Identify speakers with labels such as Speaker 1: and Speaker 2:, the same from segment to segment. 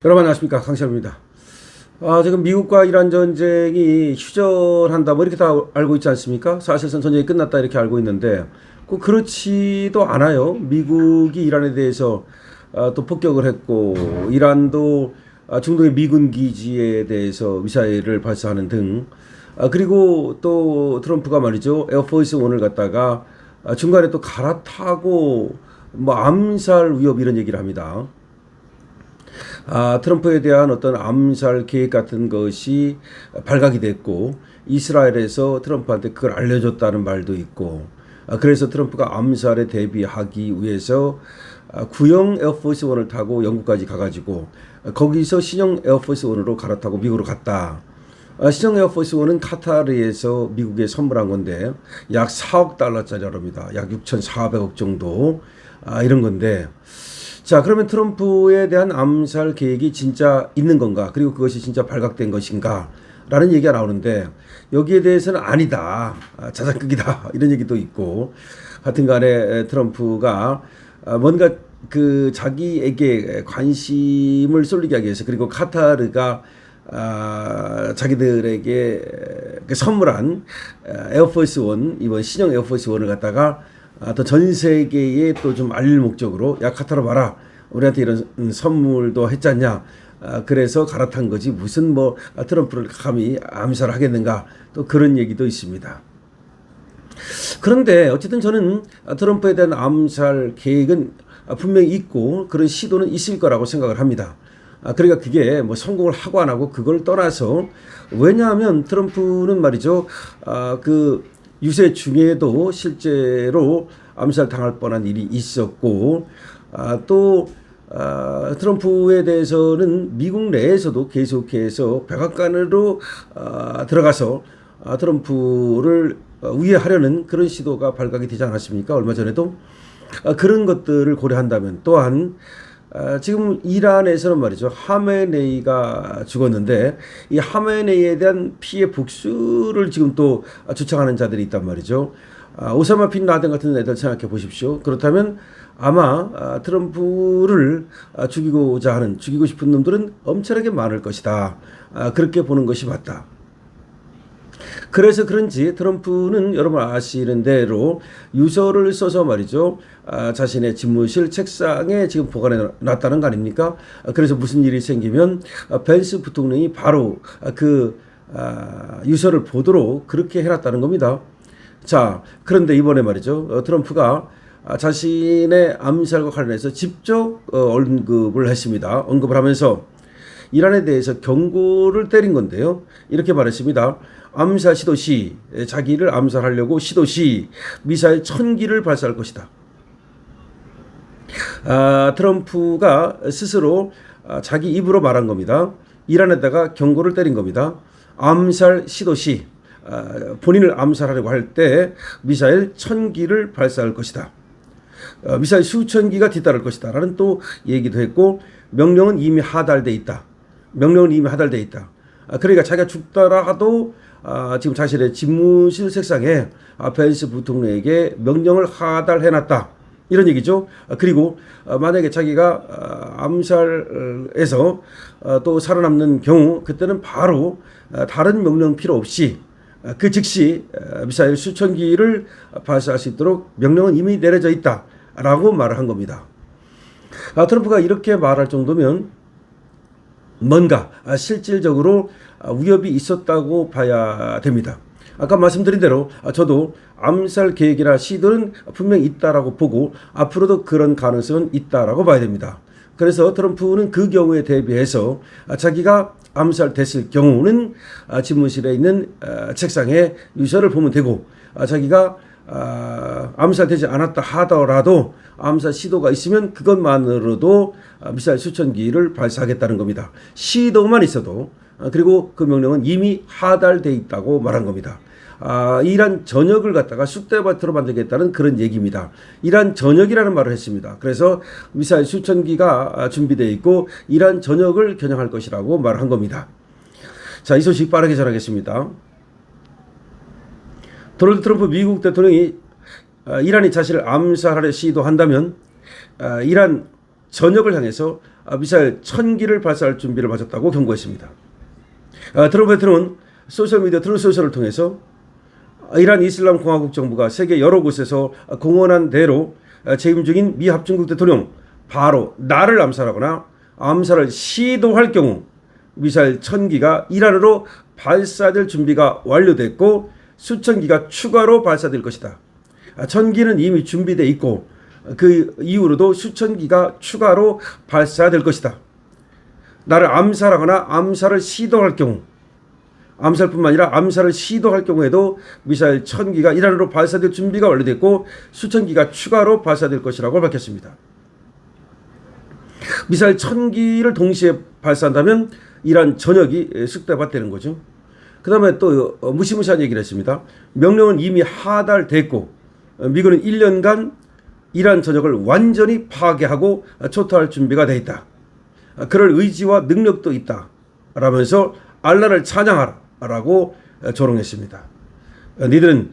Speaker 1: 여러분 안녕하십니까, 강시현입니다. 지금 미국과 이란 전쟁이 휴전한다 뭐 이렇게 다 알고 있지 않습니까? 사실상 전쟁이 끝났다 이렇게 알고 있는데 꼭 그렇지도 않아요. 미국이 이란에 대해서 또 폭격을 했고, 이란도 중동의 미군 기지에 대해서 미사일을 발사하는 등, 그리고 또 트럼프가 말이죠, 에어포스 원을 갖다가 중간에 또 갈아타고 뭐 암살 위협 이런 얘기를 합니다. 트럼프에 대한 어떤 암살 계획 같은 것이 발각이 됐고, 이스라엘에서 트럼프한테 그걸 알려줬다는 말도 있고, 그래서 트럼프가 암살에 대비하기 위해서 구형 에어포스 원을 타고 영국까지 가가지고 거기서 신형 에어포스 원으로 갈아타고 미국으로 갔다. 신형 에어포스 원은 카타르에서 미국에 선물한 건데 약 4억 달러짜리랍니다. 약 6,400억 정도 이런 건데, 자, 그러면 트럼프에 대한 암살 계획이 진짜 있는 건가? 그리고 그것이 진짜 발각된 것인가? 라는 얘기가 나오는데, 여기에 대해서는 아니다, 자작극이다, 이런 얘기도 있고, 하여튼 간에 트럼프가 뭔가 그 자기에게 관심을 쏠리게 하기 위해서, 그리고 카타르가 자기들에게 선물한 에어포스 원, 이번 신형 에어포스 원을 갖다가 또 전 세계에 또 좀 알릴 목적으로, 야 카타르 봐라, 우리한테 이런 선물도 했잖냐, 그래서 갈아탄 거지 무슨 뭐 트럼프를 감히 암살하겠는가, 또 그런 얘기도 있습니다. 그런데 어쨌든 저는 트럼프에 대한 암살 계획은 분명히 있고 그런 시도는 있을 거라고 생각을 합니다. 그러니까 그게 뭐 성공을 하고 안 하고 그걸 떠나서, 왜냐하면 트럼프는 말이죠, 그 유세 중에도 실제로 암살 당할 뻔한 일이 있었고, 또 트럼프에 대해서는 미국 내에서도 계속해서 백악관으로 들어가서 트럼프를 우회하려는 그런 시도가 발각이 되지 않았습니까? 얼마 전에도. 그런 것들을 고려한다면, 또한 지금 이란에서는 말이죠, 하메네이가 죽었는데 이 하메네이에 대한 피해 복수를 지금 또 주창하는 자들이 있단 말이죠. 오사마 빈 라덴 같은 애들 생각해 보십시오. 그렇다면 아마 트럼프를 죽이고 싶은 놈들은 엄청나게 많을 것이다, 그렇게 보는 것이 맞다. 그래서 그런지 트럼프는 여러분 아시는 대로 유서를 써서 말이죠, 자신의 집무실 책상에 지금 보관해 놨다는 거 아닙니까? 그래서 무슨 일이 생기면 벤스 부통령이 바로 그 유서를 보도록 그렇게 해놨다는 겁니다. 자, 그런데 이번에 말이죠, 트럼프가 자신의 암살과 관련해서 직접 언급을 했습니다. 언급을 하면서 이란에 대해서 경고를 때린 건데요, 이렇게 말했습니다. 암살 시도 시, 자기를 암살하려고 시도 시 미사일 1000기를 발사할 것이다. 트럼프가 스스로 자기 입으로 말한 겁니다. 이란에다가 경고를 때린 겁니다. 암살 시도 시, 본인을 암살하려고 할 때 미사일 1000기를 발사할 것이다. 미사일 수천 기가 뒤따를 것이다 라는 또 얘기도 했고, 명령은 이미 하달돼 있다. 그러니까 자기가 죽더라도 지금 자신의 집무실 책상에 벤스 부통령에게 명령을 하달해놨다, 이런 얘기죠. 그리고 만약에 자기가 암살에서 또 살아남는 경우, 그때는 바로 다른 명령 필요 없이 그 즉시 미사일 수천 기를 발사할 수 있도록 명령은 이미 내려져 있다 라고 말을 한 겁니다. 트럼프가 이렇게 말할 정도면 뭔가 실질적으로 위협이 있었다고 봐야 됩니다. 아까 말씀드린 대로 저도 암살 계획이나 시도는 분명히 있다라고 보고 앞으로도 그런 가능성은 있다라고 봐야 됩니다. 그래서 트럼프는 그 경우에 대비해서 자기가 암살됐을 경우는 집무실에 있는 책상에 유서를 보면 되고, 자기가 암살되지 않았다 하더라도 암살 시도가 있으면 그것만으로도 미사일 수천 기를 발사하겠다는 겁니다. 시도만 있어도. 그리고 그 명령은 이미 하달돼 있다고 말한 겁니다. 이란 전역을 갖다가 쑥대밭으로 만들겠다는 그런 얘기입니다. 이란 전역이라는 말을 했습니다. 그래서 미사일 수천 기가 준비되어 있고 이란 전역을 겨냥할 것이라고 말한 겁니다. 자, 이 소식 빠르게 전하겠습니다. 도널드 트럼프 미국 대통령이 이란이 자신을 암살하려 시도한다면 이란 전역을 향해서 미사일 1000기를 발사할 준비를 마쳤다고 경고했습니다. 트럼프 대통령은 소셜미디어 트루스 소셜을 통해서 이란 이슬람 공화국 정부가 세계 여러 곳에서 공언한 대로 재임 중인 미 합중국 대통령 바로 나를 암살하거나 암살을 시도할 경우 미사일 1000기가 이란으로 발사될 준비가 완료됐고 수천 기가 추가로 발사될 것이다. 1000기는 이미 준비되어 있고 그 이후로도 수천 기가 추가로 발사될 것이다. 나를 암살하거나 암살을 시도할 경우, 암살뿐만 아니라 암살을 시도할 경우에도 미사일 1000기가 이란으로 발사될 준비가 완료됐고 수천 기가 추가로 발사될 것이라고 밝혔습니다. 미사일 1000기를 동시에 발사한다면 이란 전역이 쑥대밭되는 거죠. 그 다음에 또 무시무시한 얘기를 했습니다. 명령은 이미 하달됐고 미군은 1년간 이란 전역을 완전히 파괴하고 초토할 준비가 돼 있다. 그럴 의지와 능력도 있다. 라면서 알라를 찬양하라. 라고 조롱했습니다. 니들은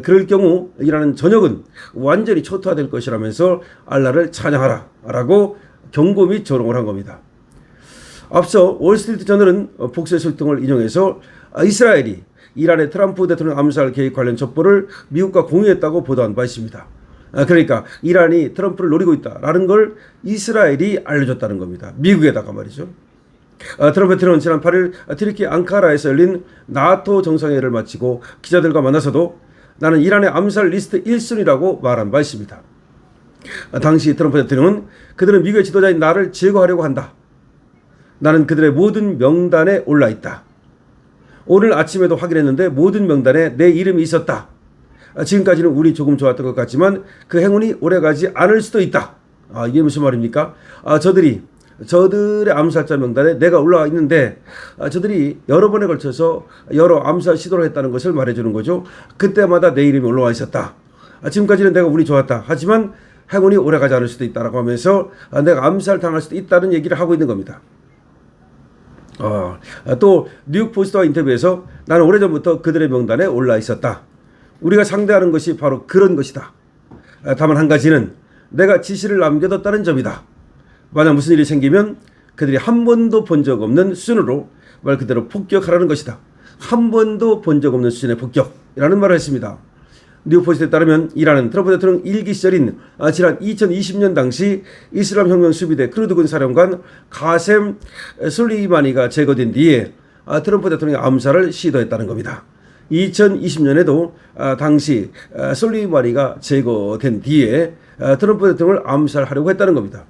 Speaker 1: 그럴 경우 이란은 전역은 완전히 초토화될 것이라면서 알라를 찬양하라. 라고 경고 및 조롱을 한 겁니다. 앞서 월스트리트 저널은 폭스의 소식통을 인용해서 이스라엘이 이란의 트럼프 대통령 암살 계획 관련 첩보를 미국과 공유했다고 보도한 바 있습니다. 그러니까 이란이 트럼프를 노리고 있다라는 걸 이스라엘이 알려줬다는 겁니다. 미국에다가 말이죠. 트럼프 대통령은 지난 8일 트르키 앙카라에서 열린 나토 정상회의를 마치고 기자들과 만나서도 나는 이란의 암살 리스트 1순위라고 말한 바 있습니다. 당시 트럼프 대통령은 그들은 미국의 지도자인 나를 제거하려고 한다. 나는 그들의 모든 명단에 올라 있다. 오늘 아침에도 확인했는데 모든 명단에 내 이름이 있었다. 지금까지는 운이 조금 좋았던 것 같지만 그 행운이 오래가지 않을 수도 있다. 이게 무슨 말입니까? 저들의 암살자 명단에 내가 올라와 있는데 저들이 여러 번에 걸쳐서 여러 암살 시도를 했다는 것을 말해주는 거죠. 그때마다 내 이름이 올라와 있었다. 지금까지는 내가 운이 좋았다. 하지만 행운이 오래가지 않을 수도 있다라고 하면서 내가 암살당할 수도 있다는 얘기를 하고 있는 겁니다. 또 뉴욕 포스트와 인터뷰에서 나는 오래전부터 그들의 명단에 올라 있었다. 우리가 상대하는 것이 바로 그런 것이다. 다만 한 가지는 내가 지시를 남겨뒀다는 점이다. 만약 무슨 일이 생기면 그들이 한 번도 본 적 없는 수준으로 말 그대로 폭격하라는 것이다. 한 번도 본 적 없는 수준의 폭격이라는 말을 했습니다. 뉴포스트에 따르면 이란은 트럼프 대통령 1기 시절인 지난 2020년 당시 이슬람 혁명 수비대 크루드군 사령관 가셈 솔리마니가 제거된 뒤에 트럼프 대통령의 암살을 시도했다는 겁니다. 2020년에도 당시 솔리마니가 제거된 뒤에 트럼프 대통령을 암살하려고 했다는 겁니다.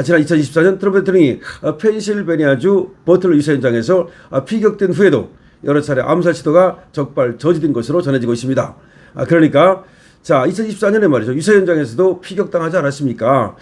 Speaker 1: 지난 2024년 트럼프 대통령이 펜실베니아주 버틀러 유세 현장에서 피격된 후에도 여러 차례 암살 시도가 적발 저지된 것으로 전해지고 있습니다. 그러니까 2024년에 말이죠. 유세 현장에서도 피격당하지 않았습니까?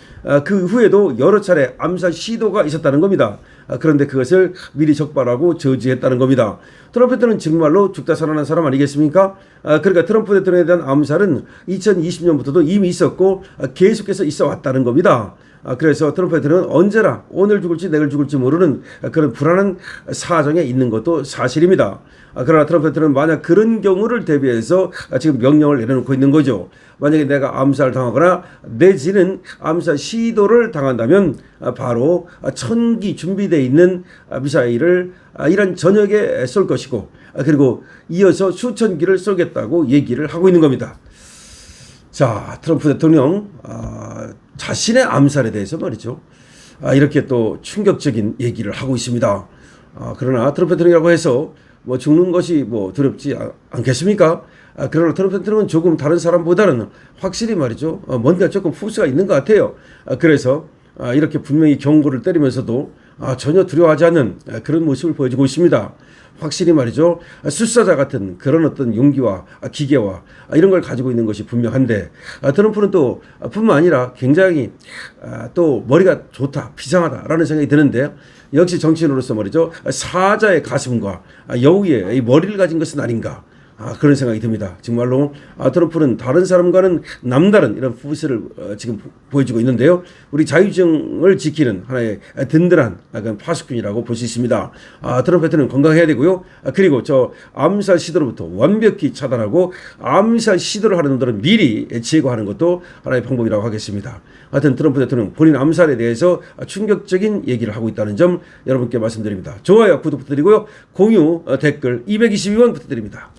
Speaker 1: 그 후에도 여러 차례 암살 시도가 있었다는 겁니다. 그런데 그것을 미리 적발하고 저지했다는 겁니다. 트럼프 대통령은 정말로 죽다 살아난 사람 아니겠습니까? 그러니까 트럼프 대통령에 대한 암살은 2020년부터도 이미 있었고 계속해서 있어 왔다는 겁니다. 그래서 트럼프 대통령은 언제나 오늘 죽을지 내일 죽을지 모르는 그런 불안한 사정에 있는 것도 사실입니다. 그러나 트럼프 대통령은 만약 그런 경우를 대비해서 지금 명령을 내려놓고 있는 거죠. 만약에 내가 암살 당하거나 내지는 암살 시도를 당한다면 바로 1000기 준비되어 있는 미사일을 이란 전역에 쏠 것이고 그리고 이어서 수천 기를 쏘겠다고 얘기를 하고 있는 겁니다. 자, 트럼프 대통령 자신의 암살에 대해서 말이죠. 이렇게 또 충격적인 얘기를 하고 있습니다. 그러나 트럼프 대통령이라고 해서 죽는 것이 두렵지 않겠습니까? 그러나 트럼프 대통령은 조금 다른 사람보다는 확실히 말이죠. 뭔가 조금 포스가 있는 것 같아요. 그래서 이렇게 분명히 경고를 때리면서도 전혀 두려워하지 않는 그런 모습을 보여주고 있습니다. 확실히 말이죠. 숫사자 같은 그런 어떤 용기와 기계와 이런 걸 가지고 있는 것이 분명한데 트럼프는 또 뿐만 아니라 굉장히 또 머리가 좋다, 비상하다라는 생각이 드는데 역시 정치인으로서 말이죠. 사자의 가슴과 여우의 이 머리를 가진 것은 아닌가. 그런 생각이 듭니다. 정말로 트럼프는 다른 사람과는 남다른 이런 포스를 지금 보여주고 있는데요. 우리 자유주의를 지키는 하나의 든든한 파수꾼이라고 볼 수 있습니다. 트럼프 대통령 건강해야 되고요. 그리고 저 암살 시도로부터 완벽히 차단하고 암살 시도를 하는 놈들은 미리 제거하는 것도 하나의 방법이라고 하겠습니다. 하여튼 트럼프 대통령 본인 암살에 대해서 충격적인 얘기를 하고 있다는 점 여러분께 말씀드립니다. 좋아요, 구독 부탁드리고요. 공유, 댓글 222번 부탁드립니다.